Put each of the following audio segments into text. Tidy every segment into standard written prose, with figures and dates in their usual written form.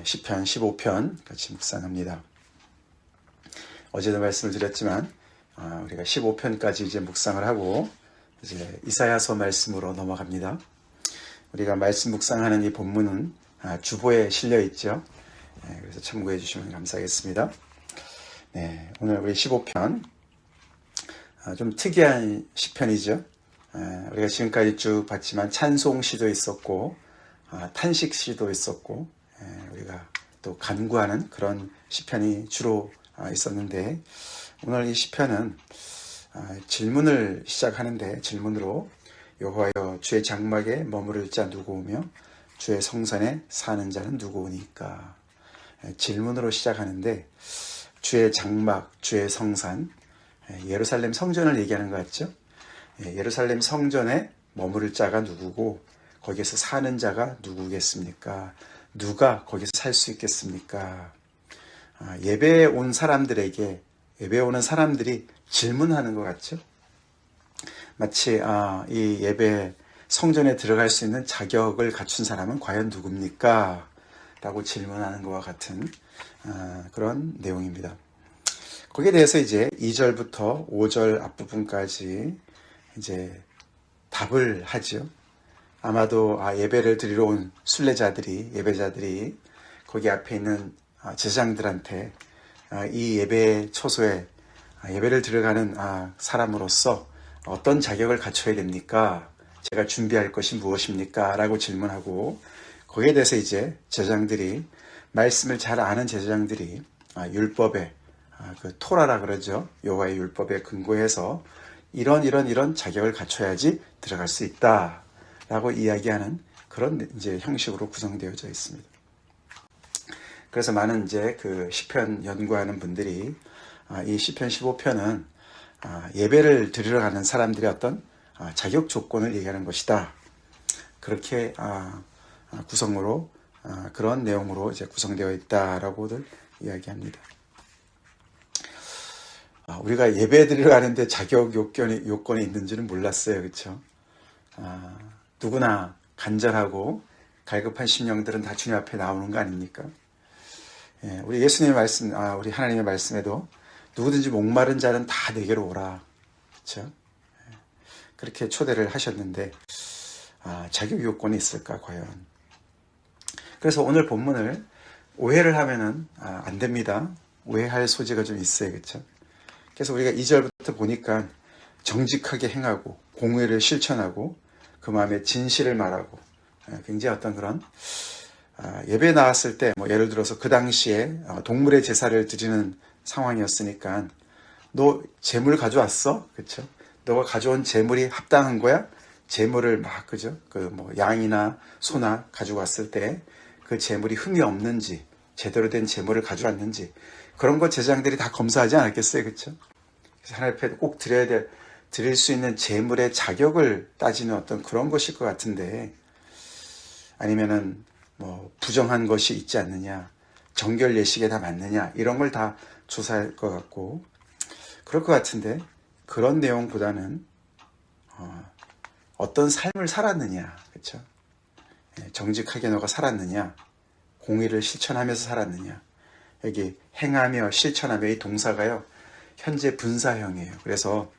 시편 15편 같이 묵상합니다. 어제도 말씀을 드렸지만 우리가 15편까지 이제 묵상을 하고 이제 이사야서 말씀으로 넘어갑니다. 우리가 말씀 묵상하는 이 본문은 주보에 실려 있죠. 그래서 참고해 주시면 감사하겠습니다. 네, 오늘 우리 15편 좀 특이한 시편이죠. 우리가 지금까지 쭉 봤지만 찬송시도 있었고 탄식시도 있었고 우리가 또 간구하는 그런 시편이 주로 있었는데 오늘 이 시편은 질문을 시작하는데 질문으로 여호와여 주의 장막에 머무를 자 누구오며 주의 성산에 사는 자는 누구오니까. 질문으로 시작하는데 주의 장막, 주의 성산, 예루살렘 성전을 얘기하는 것 같죠. 예루살렘 성전에 머무를 자가 누구고 거기에서 사는 자가 누구겠습니까? 누가 거기서 살 수 있겠습니까? 예배에 온 사람들에게, 예배에 오는 사람들이 질문하는 것 같죠? 마치 이 예배 성전에 들어갈 수 있는 자격을 갖춘 사람은 과연 누굽니까? 라고 질문하는 것과 같은 그런 내용입니다. 거기에 대해서 이제 2절부터 5절 앞부분까지 이제 답을 하죠. 아마도 예배를 드리러 온 순례자들이, 예배자들이 거기 앞에 있는 제사장들한테 이 예배 초소에 예배를 들어가는 사람으로서 어떤 자격을 갖춰야 됩니까? 제가 준비할 것이 무엇입니까? 라고 질문하고 거기에 대해서 이제 제사장들이, 말씀을 잘 아는 제사장들이 율법에 그 토라라 그러죠. 여호와의 율법에 근거해서 이런 자격을 갖춰야지 들어갈 수 있다 라고 이야기하는 그런 이제 형식으로 구성되어져 있습니다. 그래서 많은 이제 그 시편 연구하는 분들이 이 시편 15편은 예배를 드리러 가는 사람들의 어떤 자격 조건을 얘기하는 것이다. 그렇게 구성으로 그런 내용으로 이제 구성되어 있다라고들 이야기합니다. 우리가 예배 드리러 가는데 자격 요건이 있는지는 몰랐어요, 그렇죠? 누구나 간절하고 갈급한 심령들은 다 주님 앞에 나오는 거 아닙니까? 우리 예수님의 말씀, 우리 하나님의 말씀에도 누구든지 목마른 자는 다 내게로 오라, 그렇죠? 그렇게 초대를 하셨는데 자격 요건이 있을까 과연? 그래서 오늘 본문을 오해를 하면은 안 됩니다. 오해할 소지가 좀 있어요, 그렇죠? 그래서 우리가 2절부터 보니까 정직하게 행하고 공의를 실천하고 그 마음에 진실을 말하고 굉장히 어떤 그런 예배에 나왔을 때 예를 들어서 그 당시에 동물의 제사를 드리는 상황이었으니까 너 제물 가져왔어? 그렇죠? 너가 가져온 제물이 합당한 거야? 제물을 그죠? 양이나 소나 가지고 왔을 때 그 제물이 흠이 없는지 제대로 된 제물을 가져왔는지 그런 거 제사장들이 다 검사하지 않았겠어요, 그렇죠? 그래서 하나님 앞에 꼭 드릴 수 있는 제물의 자격을 따지는 어떤 그런 것일 것 같은데, 아니면은 부정한 것이 있지 않느냐, 정결 예식에 다 맞느냐, 이런 걸 다 조사할 것 같고 그럴 것 같은데, 그런 내용보다는 어떤 삶을 살았느냐, 그렇죠? 정직하게 너가 살았느냐, 공의를 실천하면서 살았느냐. 여기 행하며 실천하며 이 동사가요 현재 분사형이에요. 그래서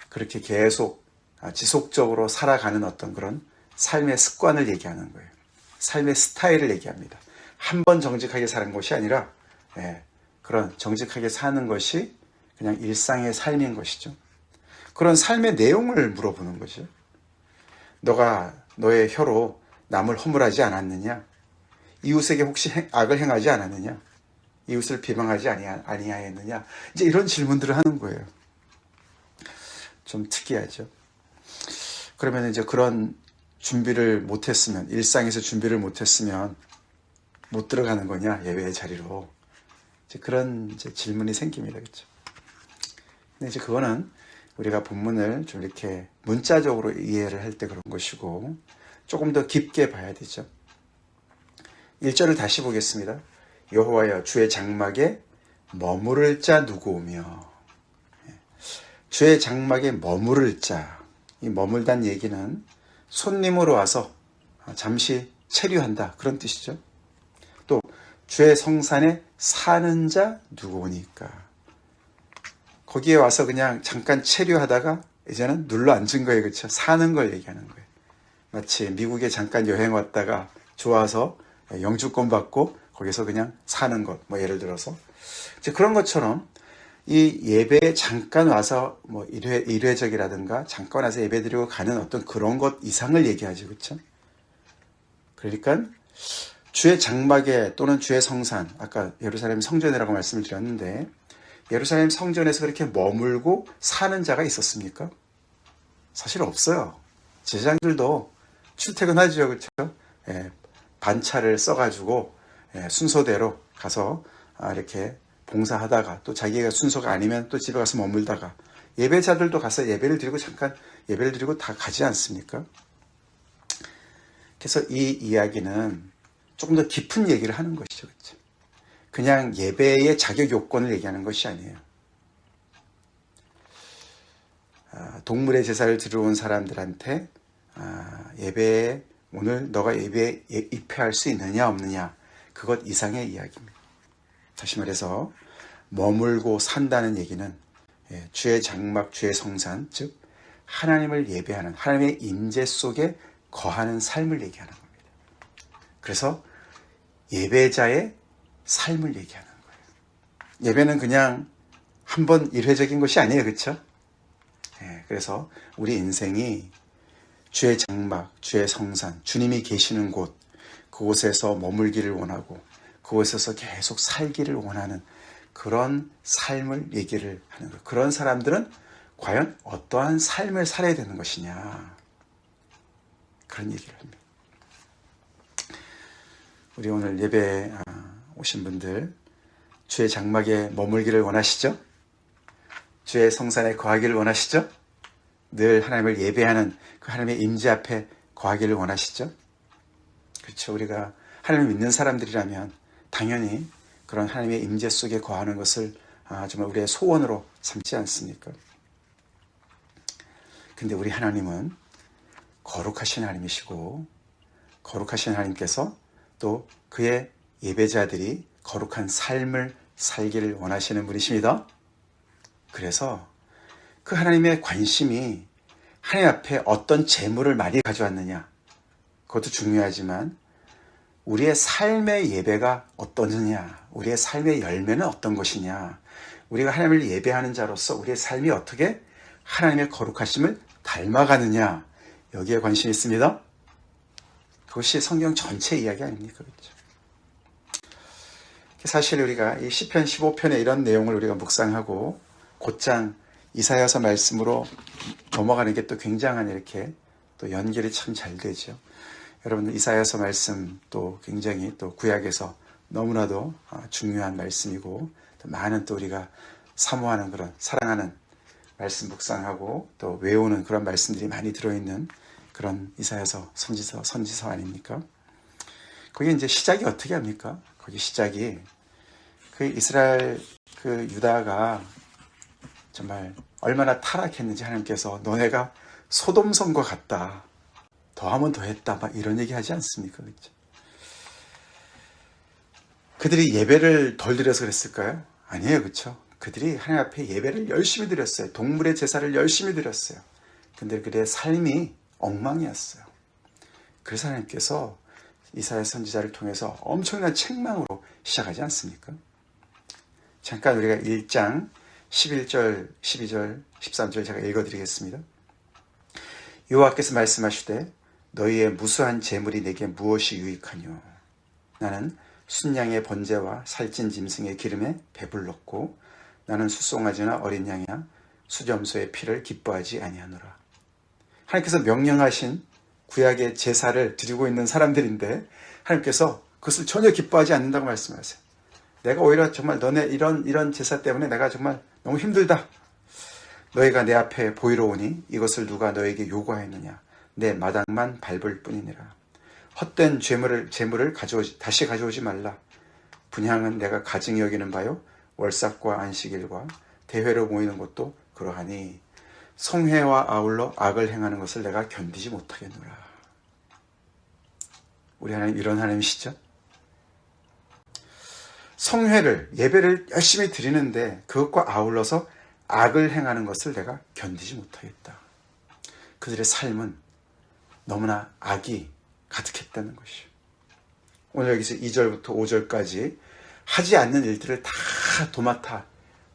그렇게 계속 지속적으로 살아가는 어떤 그런 삶의 습관을 얘기하는 거예요. 삶의 스타일을 얘기합니다. 한 번 정직하게 사는 것이 아니라 그런 정직하게 사는 것이 그냥 일상의 삶인 것이죠. 그런 삶의 내용을 물어보는 거죠. 너가 너의 혀로 남을 허물하지 않았느냐? 이웃에게 혹시 악을 행하지 않았느냐? 이웃을 비방하지 아니하였느냐? 이제 이런 질문들을 하는 거예요. 좀 특이하죠. 그러면 이제 그런 준비를 못했으면, 일상에서 준비를 못했으면 못 들어가는 거냐, 예배의 자리로. 이제 그런 이제 질문이 생깁니다, 그렇죠? 근데 이제 그거는 우리가 본문을 좀 이렇게 문자적으로 이해를 할 때 그런 것이고, 조금 더 깊게 봐야 되죠. 1절을 다시 보겠습니다. 여호와여 주의 장막에 머무를 자 누구오며. 주의 장막에 머무를 자, 이 머물다는 얘기는 손님으로 와서 잠시 체류한다, 그런 뜻이죠. 또 주의 성산에 사는 자 누구니까. 거기에 와서 그냥 잠깐 체류하다가 이제는 눌러 앉은 거예요. 그렇죠? 사는 걸 얘기하는 거예요. 마치 미국에 잠깐 여행 왔다가 좋아서 영주권 받고 거기서 그냥 사는 것. 뭐 예를 들어서 이제 그런 것처럼 이 예배에 잠깐 와서 뭐 일회적이라든가 잠깐 와서 예배 드리고 가는 어떤 그런 것 이상을 얘기하죠. 그렇죠? 그러니까 주의 장막에 또는 주의 성산, 아까 예루살렘 성전이라고 말씀을 드렸는데 예루살렘 성전에서 그렇게 머물고 사는 자가 있었습니까? 사실 없어요. 제사장들도 출퇴근하죠. 그렇죠? 예, 반차를 써가지고 순서대로 가서 이렇게 봉사하다가 또 자기가 순서가 아니면 또 집에 가서 머물다가 예배자들도 가서 예배를 드리고 잠깐 예배를 드리고 다 가지 않습니까? 그래서 이 이야기는 조금 더 깊은 얘기를 하는 것이죠. 그렇죠? 그냥 예배의 자격 요건을 얘기하는 것이 아니에요. 동물의 제사를 드려온 사람들한테 예배에 오늘 너가 예배에 입회할 수 있느냐 없느냐 그것 이상의 이야기입니다. 다시 말해서 머물고 산다는 얘기는 주의 장막, 주의 성산, 즉 하나님을 예배하는 하나님의 임재 속에 거하는 삶을 얘기하는 겁니다. 그래서 예배자의 삶을 얘기하는 거예요. 예배는 그냥 한번 일회적인 것이 아니에요. 그렇죠? 그래서 우리 인생이 주의 장막, 주의 성산, 주님이 계시는 곳, 그곳에서 머물기를 원하고 그곳에서 계속 살기를 원하는 그런 삶을 얘기를 하는 거예요. 그런 사람들은 과연 어떠한 삶을 살아야 되는 것이냐 그런 얘기를 합니다. 우리 오늘 예배에 오신 분들 주의 장막에 머물기를 원하시죠? 주의 성산에 거하기를 원하시죠? 늘 하나님을 예배하는 그 하나님의 임재 앞에 거하기를 원하시죠? 그렇죠. 우리가 하나님을 믿는 사람들이라면 당연히 그런 하나님의 임재 속에 거하는 것을 정말 우리의 소원으로 삼지 않습니까? 근데 우리 하나님은 거룩하신 하나님이시고 거룩하신 하나님께서 또 그의 예배자들이 거룩한 삶을 살기를 원하시는 분이십니다. 그래서 그 하나님의 관심이 하나님 앞에 어떤 재물을 많이 가져왔느냐 그것도 중요하지만 우리의 삶의 예배가 어떠느냐 우리의 삶의 열매는 어떤 것이냐 우리가 하나님을 예배하는 자로서 우리의 삶이 어떻게 하나님의 거룩하심을 닮아가느냐 여기에 관심이 있습니다. 그것이 성경 전체 이야기 아닙니까? 그렇죠? 사실 우리가 이 시편 15편의 이런 내용을 우리가 묵상하고 곧장 이사야서 말씀으로 넘어가는 게 또 굉장한 이렇게 또 연결이 참 잘 되죠. 여러분들 이사야서 말씀 또 굉장히 또 구약에서 너무나도 중요한 말씀이고 또 많은 또 우리가 사모하는 그런 사랑하는 말씀 묵상하고 또 외우는 그런 말씀들이 많이 들어있는 그런 이사야서 선지서 아닙니까? 거기 이제 시작이 어떻게 합니까? 거기 시작이 그 이스라엘 그 유다가 정말 얼마나 타락했는지 하나님께서 너네가 소돔성과 같다. 더하면 더했다. 막 이런 얘기 하지 않습니까? 그렇죠? 그들이 예배를 덜 드려서 그랬을까요? 아니에요. 그렇죠? 그들이 하나님 앞에 예배를 열심히 드렸어요. 동물의 제사를 열심히 드렸어요. 근데 그들의 삶이 엉망이었어요. 그래서 하나님께서 이사야 선지자를 통해서 엄청난 책망으로 시작하지 않습니까? 잠깐 우리가 1장 11절, 12절, 13절 제가 읽어드리겠습니다. 여호와께서 말씀하시되 너희의 무수한 재물이 내게 무엇이 유익하뇨? 나는 순양의 번제와 살찐 짐승의 기름에 배불렀고 나는 수송아지나 어린 양이나 수점소의 피를 기뻐하지 아니하노라. 하나님께서 명령하신 구약의 제사를 드리고 있는 사람들인데 하나님께서 그것을 전혀 기뻐하지 않는다고 말씀하세요. 내가 오히려 정말 너네 이런 제사 때문에 내가 정말 너무 힘들다. 너희가 내 앞에 보이러 오니 이것을 누가 너에게 요구하였느냐. 내 마당만 밟을 뿐이니라. 헛된 재물을 다시 가져오지 말라. 분향은 내가 가증히 여기는 바요. 월삭과 안식일과 대회로 모이는 것도 그러하니 성회와 아울러 악을 행하는 것을 내가 견디지 못하겠노라. 우리 하나님 이런 하나님이시죠? 성회를 예배를 열심히 드리는데 그것과 아울러서 악을 행하는 것을 내가 견디지 못하겠다. 그들의 삶은 너무나 악이 가득했다는 것이요. 오늘 여기서 2절부터 5절까지 하지 않는 일들을 다 도맡아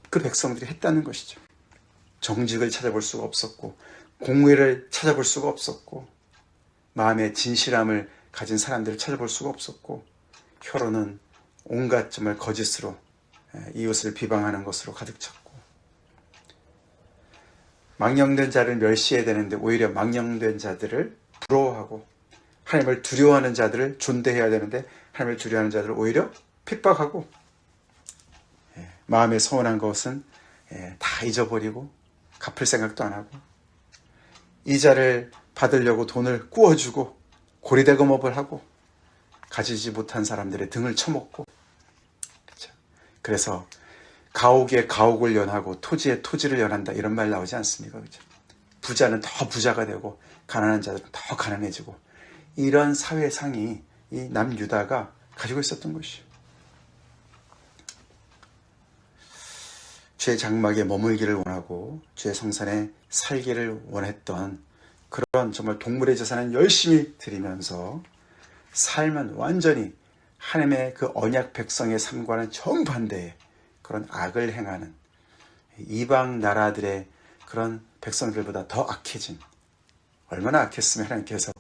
그 백성들이 했다는 것이죠. 정직을 찾아볼 수가 없었고, 공의를 찾아볼 수가 없었고, 마음의 진실함을 가진 사람들을 찾아볼 수가 없었고, 혀로는 온갖 정말 거짓으로 이웃을 비방하는 것으로 가득 찼고, 망령된 자를 멸시해야 되는데 오히려 망령된 자들을 부러워하고, 하나님을 두려워하는 자들을 존대해야 되는데 하나님을 두려워하는 자들을 오히려 핍박하고, 마음에 서운한 것은 다 잊어버리고 갚을 생각도 안 하고, 이자를 받으려고 돈을 꾸어주고 고리대금업을 하고 가지지 못한 사람들의 등을 쳐먹고, 그렇죠? 그래서 가옥에 가옥을 연하고 토지에 토지를 연한다, 이런 말 나오지 않습니까? 그렇죠? 부자는 더 부자가 되고 가난한 자들은 더 가난해지고, 이런 사회상이 이 남유다가 가지고 있었던 것이요. 주의 장막에 머물기를 원하고 주의 성산에 살기를 원했던 그런 정말 동물의 제사는 열심히 드리면서 삶은 완전히 하나님의 그 언약 백성의 삶과는 정반대의 그런 악을 행하는 이방 나라들의 그런 백성들보다 더 악해진, 얼마나 악했으면 하나님께서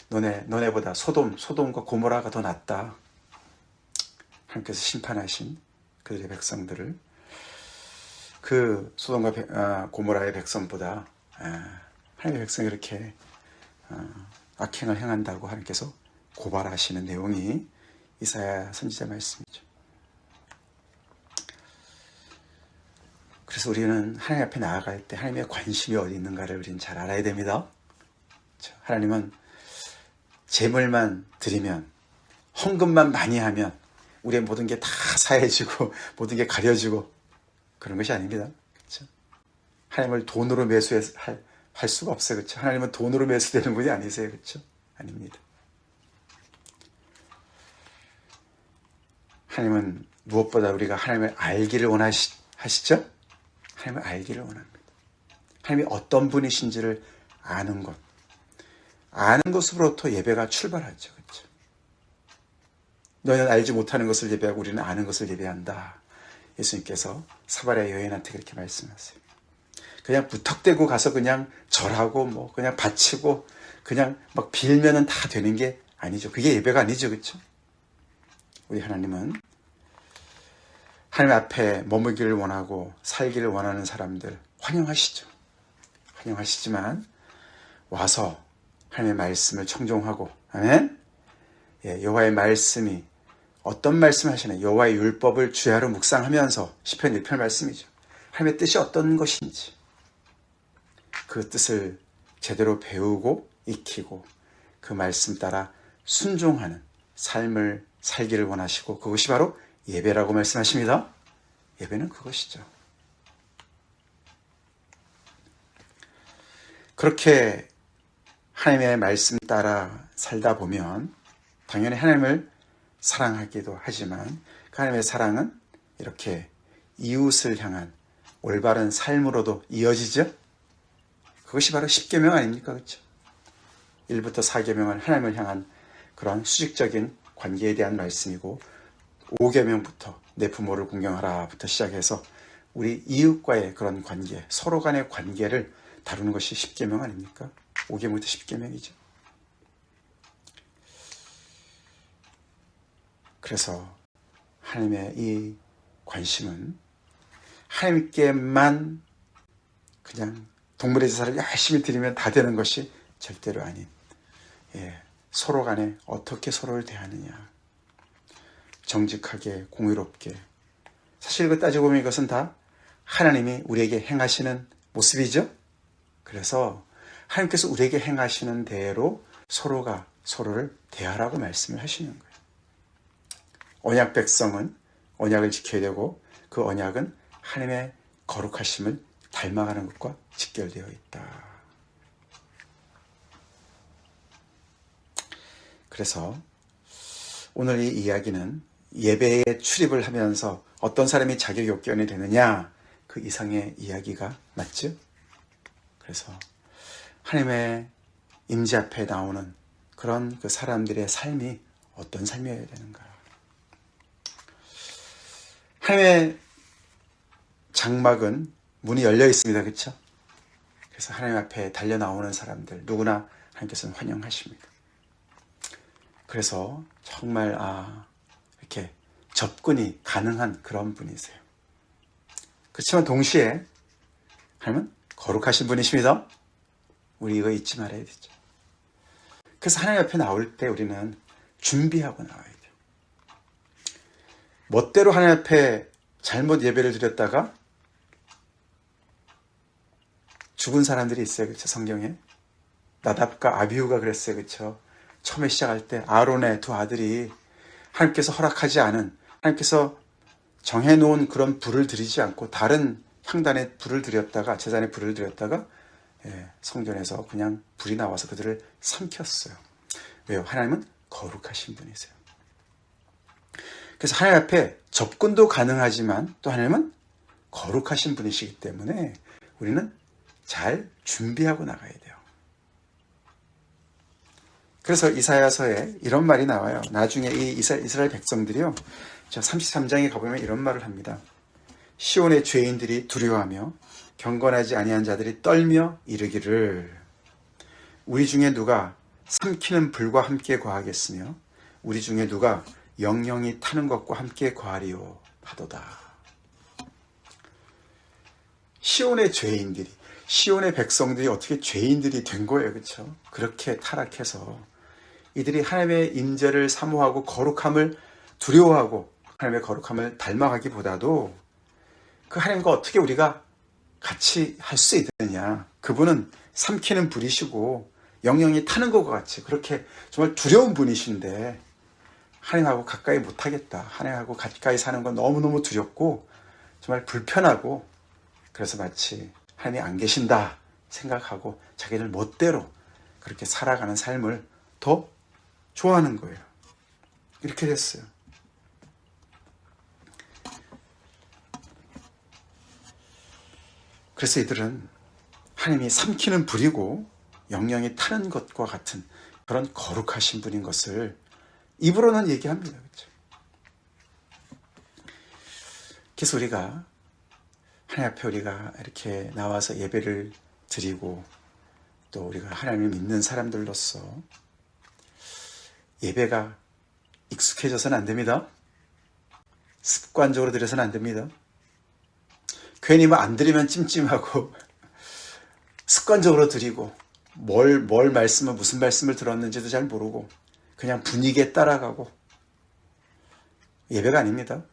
너네보다 소돔과 고모라가 더 낫다, 하나님께서 심판하신 그들의 백성들을, 그 소돔과 고모라의 백성보다 하나님의 백성이 이렇게 악행을 행한다고 하나님께서 고발하시는 내용이 이사야 선지자 말씀이죠. 그래서 우리는 하나님 앞에 나아갈 때 하나님의 관심이 어디 있는가를 우리는 잘 알아야 됩니다. 하나님은 재물만 드리면, 헌금만 많이 하면 우리의 모든 게 다 사해지고 모든 게 가려지고 그런 것이 아닙니다. 그렇죠? 하나님을 돈으로 할 수가 없어요. 그렇죠? 하나님은 돈으로 매수되는 분이 아니세요. 그렇죠? 아닙니다. 하나님은 무엇보다 우리가 하나님을 알기를 원하시죠? 하나님을 알기를 원합니다. 하나님이 어떤 분이신지를 아는 것, 아는 것으로부터 예배가 출발하죠. 그렇죠? 너희는 알지 못하는 것을 예배하고 우리는 아는 것을 예배한다. 예수님께서 사마리아 여인한테 그렇게 말씀하세요. 그냥 무턱대고 가서 그냥 절하고 그냥 바치고 그냥 막 빌면은 다 되는 게 아니죠. 그게 예배가 아니죠. 그렇죠? 우리 하나님은 하나님 앞에 머물기를 원하고 살기를 원하는 사람들 환영하시죠. 환영하시지만 와서 하나님의 말씀을 청종하고, 아멘? 여호와의 말씀이 어떤 말씀을 하시나, 여호와의 율법을 주야로 묵상하면서, 시편 1편 말씀이죠. 하나님의 뜻이 어떤 것인지 그 뜻을 제대로 배우고 익히고 그 말씀 따라 순종하는 삶을 살기를 원하시고, 그것이 바로 예배라고 말씀하십니다. 예배는 그것이죠. 그렇게 하나님의 말씀 따라 살다 보면 당연히 하나님을 사랑하기도 하지만 그 하나님의 사랑은 이렇게 이웃을 향한 올바른 삶으로도 이어지죠. 그것이 바로 10계명 아닙니까? 그렇죠? 1부터 4계명은 하나님을 향한 그런 수직적인 관계에 대한 말씀이고, 5계명부터 내 부모를 공경하라부터 시작해서 우리 이웃과의 그런 관계, 서로 간의 관계를 다루는 것이 10계명 아닙니까? 5계명부터 10계명이죠. 그래서 하나님의 이 관심은 하나님께만 그냥 동물의 제사를 열심히 드리면 다 되는 것이 절대로 아닌, 서로 간에 어떻게 서로를 대하느냐, 정직하게 공의롭게. 사실 이거 따지고 보면 이것은 다 하나님이 우리에게 행하시는 모습이죠. 그래서 하나님께서 우리에게 행하시는 대로 서로가 서로를 대하라고 말씀을 하시는 거예요. 언약 백성은 언약을 지켜야 되고, 그 언약은 하나님의 거룩하심을 닮아가는 것과 직결되어 있다. 그래서 오늘 이 이야기는 예배에 출입을 하면서 어떤 사람이 자격 요건이 되느냐, 그 이상의 이야기가 맞죠? 그래서 하나님의 임재 앞에 나오는 그런 그 사람들의 삶이 어떤 삶이어야 되는가. 하나님의 장막은 문이 열려 있습니다. 그렇죠? 그래서 하나님 앞에 달려 나오는 사람들 누구나 하나님께서는 환영하십니다. 그래서 정말 이렇게 접근이 가능한 그런 분이세요. 그렇지만 동시에 하나님은 거룩하신 분이십니다. 우리 이거 잊지 말아야 되죠. 그래서 하나님 앞에 나올 때 우리는 준비하고 나와야 돼요. 멋대로 하나님 앞에 잘못 예배를 드렸다가 죽은 사람들이 있어요. 그렇죠? 성경에. 나답과 아비후가 그랬어요. 그렇죠? 처음에 시작할 때 아론의 두 아들이 하나님께서 허락하지 않은, 하나님께서 정해놓은 그런 불을 드리지 않고 다른 향단에 불을 드렸다가, 제단에 불을 드렸다가 성전에서 그냥 불이 나와서 그들을 삼켰어요. 왜요? 하나님은 거룩하신 분이세요. 그래서 하나님 앞에 접근도 가능하지만 또 하나님은 거룩하신 분이시기 때문에 우리는 잘 준비하고 나가야 돼요. 그래서 이사야서에 이런 말이 나와요. 나중에 이 이스라엘 백성들이요, 저 33장에 가보면 이런 말을 합니다. 시온의 죄인들이 두려워하며 경건하지 아니한 자들이 떨며 이르기를, 우리 중에 누가 삼키는 불과 함께 거하겠으며 우리 중에 누가 영영이 타는 것과 함께 거하리요 하도다. 시온의 죄인들이, 시온의 백성들이 어떻게 죄인들이 된 거예요. 그렇죠? 그렇게 타락해서 이들이 하나님의 임재를 사모하고 거룩함을 두려워하고 하나님의 거룩함을 닮아가기보다도 그 하나님과 어떻게 우리가 같이 할 수 있느냐, 그분은 삼키는 불이시고 영영이 타는 것과 같이 그렇게 정말 두려운 분이신데 하나님하고 가까이 못하겠다, 하나님하고 가까이 사는 건 너무너무 두렵고 정말 불편하고, 그래서 마치 하나님이 안 계신다 생각하고 자기들 멋대로 그렇게 살아가는 삶을 더 좋아하는 거예요. 이렇게 됐어요. 그래서 이들은 하나님이 삼키는 불이고 영영이 타는 것과 같은 그런 거룩하신 분인 것을 입으로는 얘기합니다. 그렇죠? 그래서 우리가 하나님 앞에 우리가 이렇게 나와서 예배를 드리고 또 우리가 하나님을 믿는 사람들로서 예배가 익숙해져서는 안 됩니다. 습관적으로 드려서는 안 됩니다. 괜히 뭐 안 드리면 찜찜하고 습관적으로 드리고 뭘 말씀을, 무슨 말씀을 들었는지도 잘 모르고 그냥 분위기에 따라가고, 예배가 아닙니다.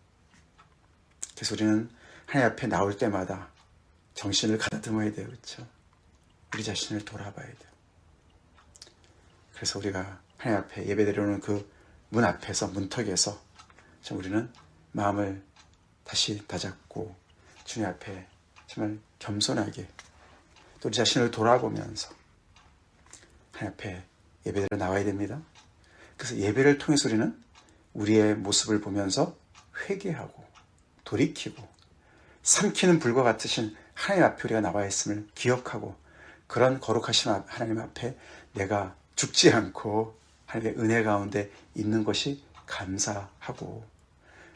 그래서 우리는 하나님 앞에 나올 때마다 정신을 가다듬어야 돼요. 그렇죠? 우리 자신을 돌아봐야 돼요. 그래서 우리가 하나님 앞에 예배 드리는 그 문 앞에서, 문턱에서 우리는 마음을 다시 다잡고 주님 앞에 정말 겸손하게 또 우리 자신을 돌아보면서 하나님 앞에 예배드려 나와야 됩니다. 그래서 예배를 통해서 우리는 우리의 모습을 보면서 회개하고 돌이키고 삼키는 불과 같으신 하나님 앞에 우리가 나와 있음을 기억하고, 그런 거룩하신 하나님 앞에 내가 죽지 않고 하나님의 은혜 가운데 있는 것이 감사하고,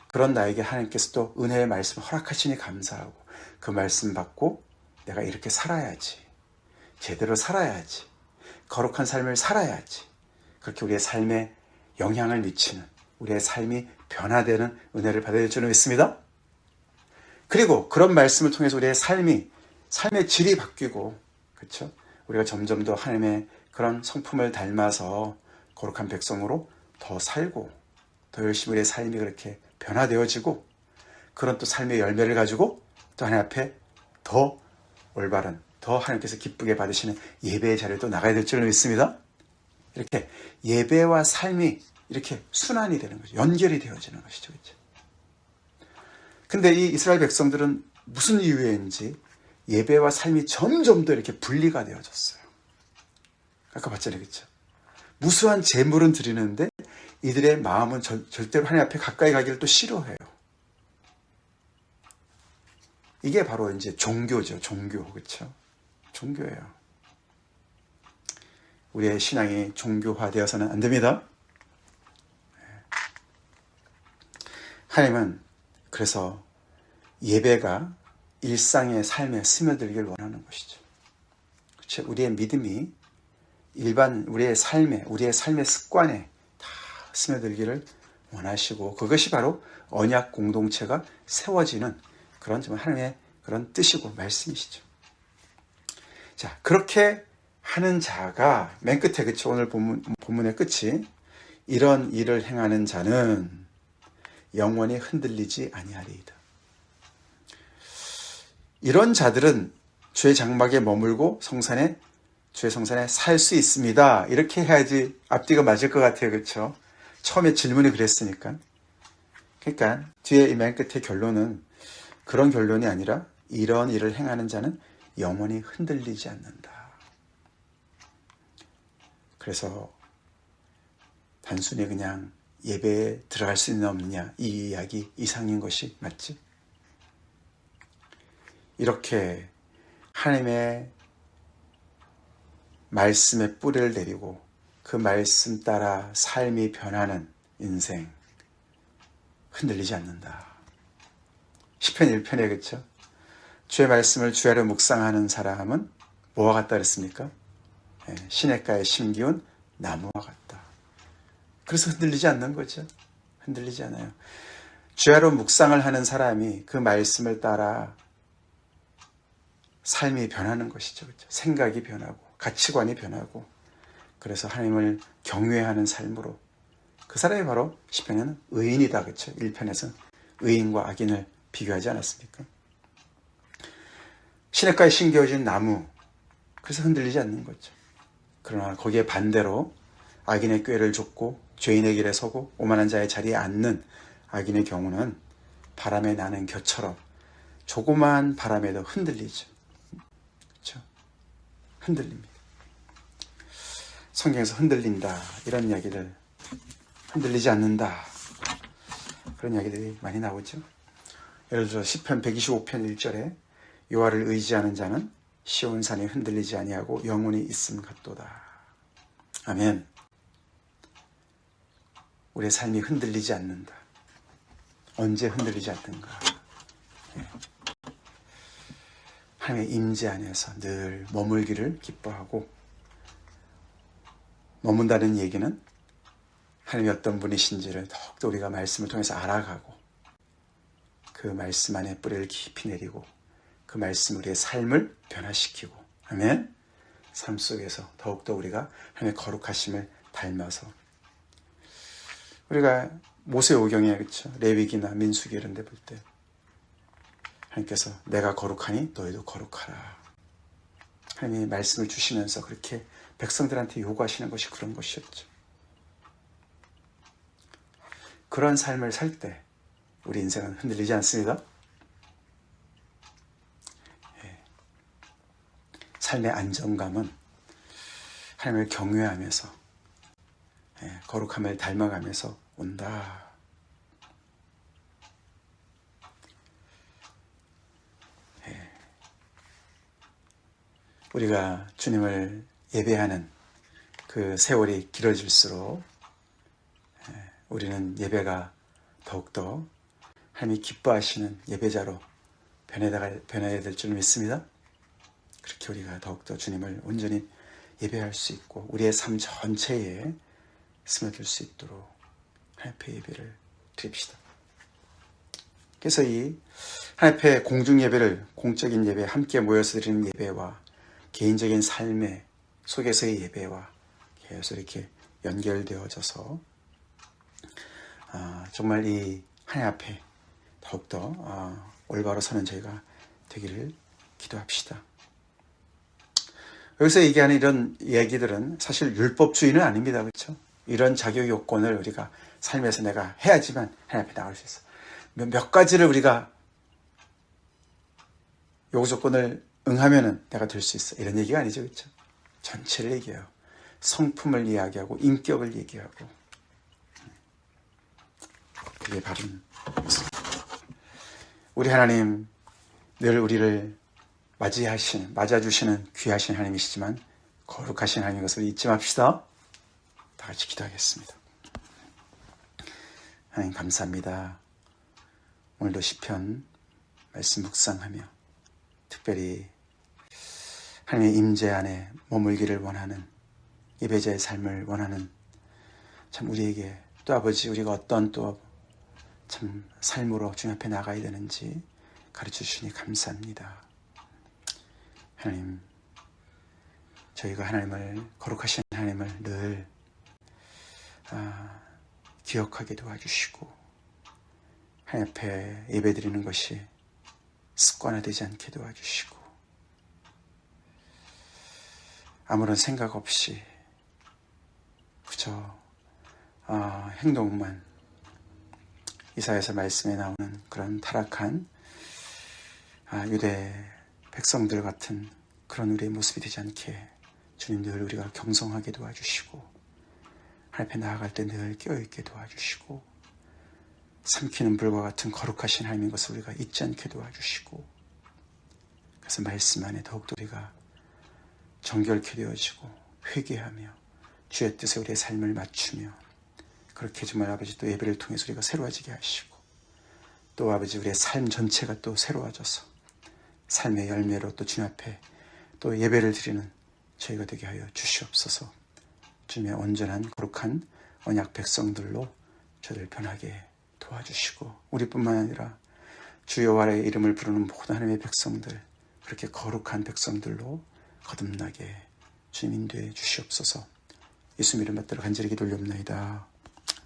그런 나에게 하나님께서 또 은혜의 말씀을 허락하시니 감사하고, 그 말씀 받고 내가 이렇게 살아야지, 제대로 살아야지, 거룩한 삶을 살아야지, 그렇게 우리의 삶에 영향을 미치는, 우리의 삶이 변화되는 은혜를 받아야 될 줄은 믿습니다. 그리고 그런 말씀을 통해서 우리의 삶의 질이 바뀌고, 그렇죠? 우리가 점점 더 하나님의 그런 성품을 닮아서 거룩한 백성으로 더 살고, 더 열심히 우리의 삶이 그렇게 변화되어지고, 그런 또 삶의 열매를 가지고 또 하나님 앞에 더 올바른, 더 하나님께서 기쁘게 받으시는 예배의 자리에 또 나가야 될 줄을 믿습니다. 이렇게 예배와 삶이 이렇게 순환이 되는 거죠. 연결이 되어지는 것이죠. 그렇죠? 근데 이 이스라엘 백성들은 무슨 이유인지 예배와 삶이 점점 더 이렇게 분리가 되어졌어요. 아까 봤잖아요. 그렇죠? 무수한 제물은 드리는데 이들의 마음은 절대로 하나님 앞에 가까이 가기를 또 싫어해요. 이게 바로 이제 종교죠. 종교. 그렇죠? 종교예요. 우리의 신앙이 종교화되어서는 안 됩니다. 하나님은 그래서 예배가 일상의 삶에 스며들기를 원하는 것이죠. 그렇죠? 우리의 믿음이 우리의 삶의 습관에 다 스며들기를 원하시고, 그것이 바로 언약 공동체가 세워지는 그런 하나님의 그런 뜻이고 말씀이시죠. 자, 그렇게 하는 자가 맨 끝에, 그쵸? 오늘 본문의 끝이, 이런 일을 행하는 자는 영원히 흔들리지 아니하리이다. 이런 자들은 주의 장막에 머물고 주의 성산에 살 수 있습니다. 이렇게 해야지 앞뒤가 맞을 것 같아요. 그렇죠? 처음에 질문이 그랬으니까. 그러니까 뒤에 맨 끝의 결론은 그런 결론이 아니라, 이런 일을 행하는 자는 영원히 흔들리지 않는다. 그래서 단순히 그냥 예배에 들어갈 수 있느냐 없느냐 이 이야기 이상인 것이 맞지? 이렇게 하나님의 말씀에 뿌리를 내리고 그 말씀 따라 삶이 변하는 인생, 흔들리지 않는다. 시편 1편에 그렇죠? 주의 말씀을 주야로 묵상하는 사람은 뭐와 같다 그랬습니까? 시냇가에 심기운 나무와 같다. 그래서 흔들리지 않는 거죠. 흔들리지 않아요. 주야로 묵상을 하는 사람이 그 말씀을 따라 삶이 변하는 것이죠. 그렇죠? 생각이 변하고 가치관이 변하고, 그래서 하나님을 경외하는 삶으로, 그 사람이 바로 시편에는 의인이다. 그렇죠? 1편에서는 의인과 악인을 비교하지 않았습니까? 시냇가에 심겨진 나무, 그래서 흔들리지 않는 거죠. 그러나 거기에 반대로 악인의 꾀를 줍고 죄인의 길에 서고 오만한 자의 자리에 앉는 악인의 경우는 바람에 나는 겨처럼 조그마한 바람에도 흔들리죠. 그렇죠? 흔들립니다. 성경에서 흔들린다 이런 이야기를, 흔들리지 않는다 그런 이야기들이 많이 나오죠. 예를 들어 시편 125편 1절에 여호와를 의지하는 자는 시온 산이 흔들리지 아니하고 영원히 있음 같도다. 아멘. 우리의 삶이 흔들리지 않는다. 언제 흔들리지 않는가? 하나님의 임재 안에서 늘 머물기를 기뻐하고, 머문다는 얘기는 하나님이 어떤 분이신지를 더욱더 우리가 말씀을 통해서 알아가고, 그 말씀 안에 뿌리를 깊이 내리고, 그 말씀 우리의 삶을 변화시키고, 아멘. 삶 속에서 더욱더 우리가 하나님의 거룩하심을 닮아서, 우리가 모세오경에 그렇죠? 레위기나 민수기 이런 데 볼 때 하나님께서 내가 거룩하니 너희도 거룩하라. 하나님이 말씀을 주시면서 그렇게 백성들한테 요구하시는 것이 그런 것이었죠. 그런 삶을 살 때 우리 인생은 흔들리지 않습니다. 삶의 안정감은 하나님을 경외하면서 거룩함을 닮아가면서 온다. 우리가 주님을 예배하는 그 세월이 길어질수록 우리는 더욱더 하나님이 기뻐하시는 예배자로 변해야 될 줄 믿습니다. 그렇게 우리가 더욱더 주님을 온전히 예배할 수 있고 우리의 삶 전체에 스며들 수 있도록 하나님 앞에 예배를 드립시다. 그래서 이 하나님 앞에 공중 예배를, 공적인 예배, 함께 모여서 드리는 예배와 개인적인 삶의 속에서의 예배와 계속 이렇게 연결되어져서 정말 이 하나님 앞에 더욱더 올바로 서는 저희가 되기를 기도합시다. 여기서 얘기하는 이런 얘기들은 사실 율법주의는 아닙니다. 그렇죠? 이런 자격 요건을 우리가 삶에서 내가 해야지만 하나님 앞에 나갈 수 있어. 몇 가지를 우리가 요구 조건을 응하면은 내가 될 수 있어. 이런 얘기가 아니죠. 그렇죠? 전체를 얘기해요. 성품을 이야기하고 인격을 얘기하고 그게 바른 모습. 우리 하나님 늘 우리를 맞아주시는 귀하신 하나님이시지만 거룩하신 하나님인 것을 잊지 맙시다. 다 같이 기도하겠습니다. 하나님 감사합니다. 오늘도 시편 말씀 묵상하며 특별히 하나님의 임재 안에 머물기를 원하는 예배자의 삶을 원하는 참 우리에게 또 아버지 우리가 어떤 또 참 삶으로 주님 앞에 나가야 되는지 가르쳐 주시니 감사합니다. 하나님 저희가 하나님을 거룩하신 하나님을 늘 기억하게 도와주시고 하나님 앞에 예배드리는 것이 습관화되지 않게 도와주시고 아무런 생각 없이 그저 행동만 이사야서 말씀에 나오는 그런 타락한 유대 백성들 같은 그런 우리의 모습이 되지 않게 주님 늘 우리가 경성하게 도와주시고 하나님 앞에 나아갈 때 늘 깨어있게 도와주시고 삼키는 불과 같은 거룩하신 하나님인 것을 우리가 잊지 않게 도와주시고 그래서 말씀 안에 더욱더 우리가 정결케 되어지고 회개하며 주의 뜻에 우리의 삶을 맞추며 그렇게 정말 아버지 또 예배를 통해서 우리가 새로워지게 하시고 또 아버지 우리의 삶 전체가 또 새로워져서 삶의 열매로 또 주님 앞에 또 예배를 드리는 저희가 되게 하여 주시옵소서. 주님의 온전한 거룩한 언약 백성들로 저를 변하게 도와주시고 우리뿐만 아니라 주 여호와의 이름을 부르는 모든 하나님의 백성들 그렇게 거룩한 백성들로 거듭나게 주님 인도해 주시옵소서. 예수님 이름 받들어 간절히 기도 올리옵나이다.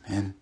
아멘.